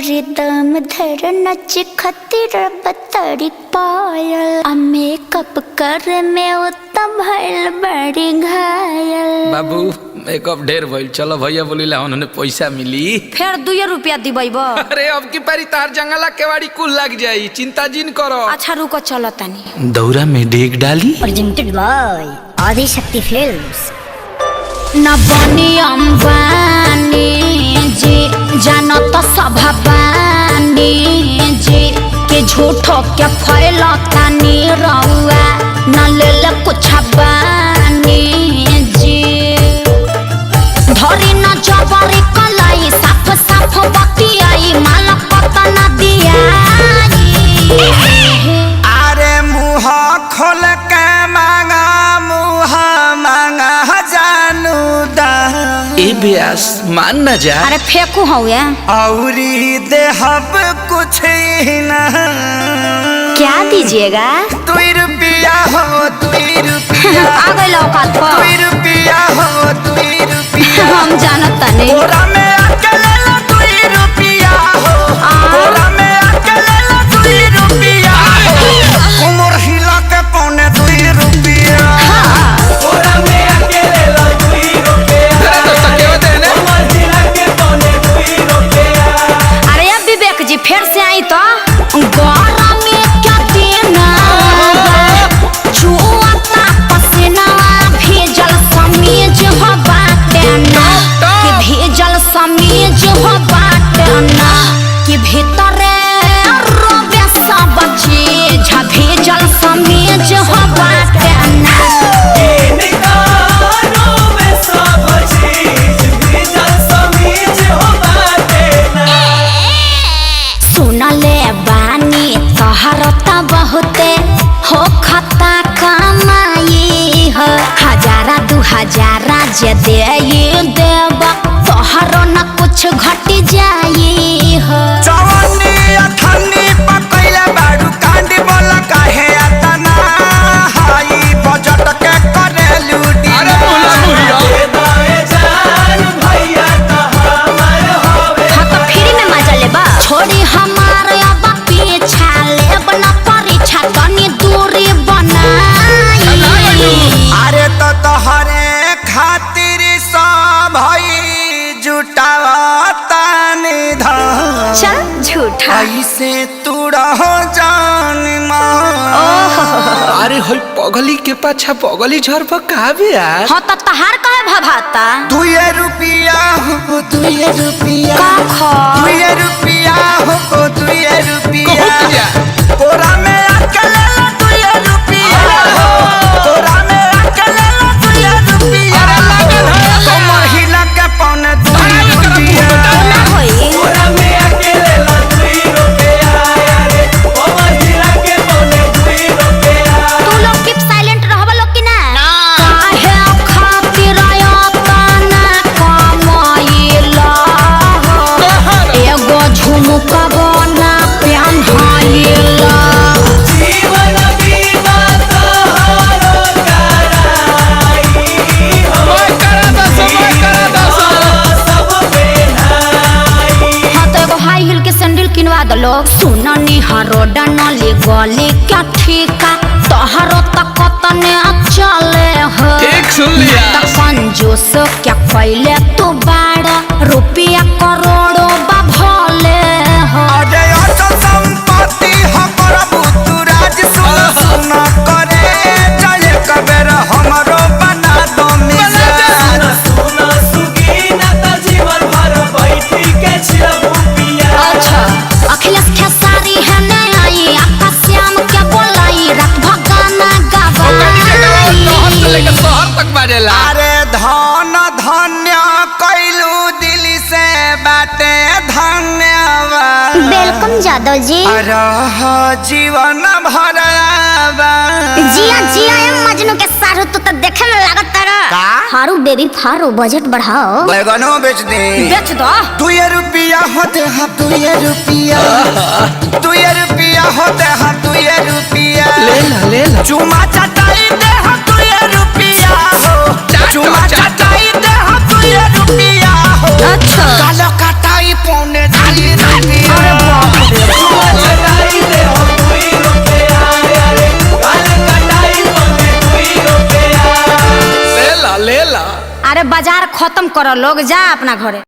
Rhythm धर नच खतिर बतरी पायल मेकअप कर में उत्तम भइल बड़ी घायल। बाबू मेकअप ढेर भइल, चलो भैया बोलिला उन्होंने पैसा मिली। फिर 2 रुपया दिबैब। अरे अब की पारी तार जंगला केवाड़ी कुल लग जाई, चिंता जिन करो। अच्छा रुको चलो तनी। दौरा में डेग डाली। Presented by Adishakti films. न बनी अंबानी जी जानो तो सभाबानी जी के झूठो के फैलता नी रहुआ न ले ले कुछ बानी जी धरी न जबरी कलाई साफ साफ बतियाई माला पता न दिया। अरे मुँह खोल के मांगा मुँह मांगा जानू दा ए ब्यास मान न जा। अरे फेंकू हो गया औरी देहब कुछ ही ना। क्या दीजिएगा? 2 रुपया हो 2 रुपया आ गई औकात पर। 2 रुपया हो 2 रुपया हम जानता नहीं। बोरा में आके ले लो 2 रुपया हो। बोरा में आके ले लो 2 रुपया हो। उमर हिला के पौने 2 रुपया। बोरा में आके ले लो 2 रुपया। उमर हिला के पौने 2 रुपया। अरे अब विवेक जी फिर से आई तो गौरा में क्या देना छुआता पसीना भेजल समीज हो बाटना कि भेजल समीज हो बाटना कि भीतरे रोबे सब चीज भेजल समीज हो बाटना। सुनले बानी तोहरता बहुते हो खता कमाई हो 1000 2000 जे दे देब तोहरो न कुछ घट जाई हो। जवानी अथनी पकैले बाड़ू कांडी बोला काहे अतना हाई बजट के करे लूटी। अरे बोला भैया जान भैया तो हमार होवे। हाँ तो फ्री में मजा लेबा छोड़ी हमार अब पीछा लेब न परीक्षा तनी दूरी बनाई। अरे तो तोहरे खातिर सब भई जुटावता निधन। चल झूठा ऐसे तू रहो जान मान। अरे होई पगली के पाछा पगली झर पर का ब्यास। हाँ तो तहार कहे भभाता 2 रुपया हो 2 रुपया। का खा 2 रुपया हो 2 रुपया। बहुत जा। बोरा में आके ले लो 2 रुपया हो। बोरा में आके ले लो 2 रुपया। कमर हिला के पौने 2 रुपया। ना होई बोरा में आके ले लो 2 रुपया। अरे कमर हिला के पौने 2 रुपया। तू लोग कीप साइलेंट रहबा लोग की ना काहे खातिर आतना कमाइला एगो झुमका बना पेन्हाइला। जीवन बीमा तोहरो कराई हो। सब बेनाई। हाँ तो एगो हाई हिल के सैंडल किनवा दो लोग। सुननी हरो डनली गली क्या ठीका तोहरो तक तने चले हो। ठीक सुन लिया। त कंजूस क्या कैले तू बाड़ा रुपया करोड़ों बा भले हो। अरे अचल संपत्ति हो प्रभु तू राज सुन सुन करे जय कबेर हमरो बना दो मिजान। सुन सुगीना त जीवन भर बैठी के छिरबू पिया। अच्छा अखिलेश खेसारी है ने आई आकाश श्याम के बोलाई रात भगाना गवाई। शहर तक बाजेला। अरे धन धन्य कैलू दिल से बाटे धन्यवाद। वेलकम जादव जी। रह जीवन भर जिया जिया मजनू के सारू तू तो देखे में लागत तारा। का? हारू बेबी फारू बजट बढ़ाओ। बैगनो बेच दे। बेच दो 2 रुपया होते हैं 2 रुपया। 2 रुपया होते हैं 2 रुपया। ले ला चुमा चटाई दे हम 2 रुपया हो। चुमा चटाई दे हम 2 रुपया हो। अच्छा कालो कटाई पौने 2 रुपया। अरे बाजार खत्म करो लोग, जा अपना घरे।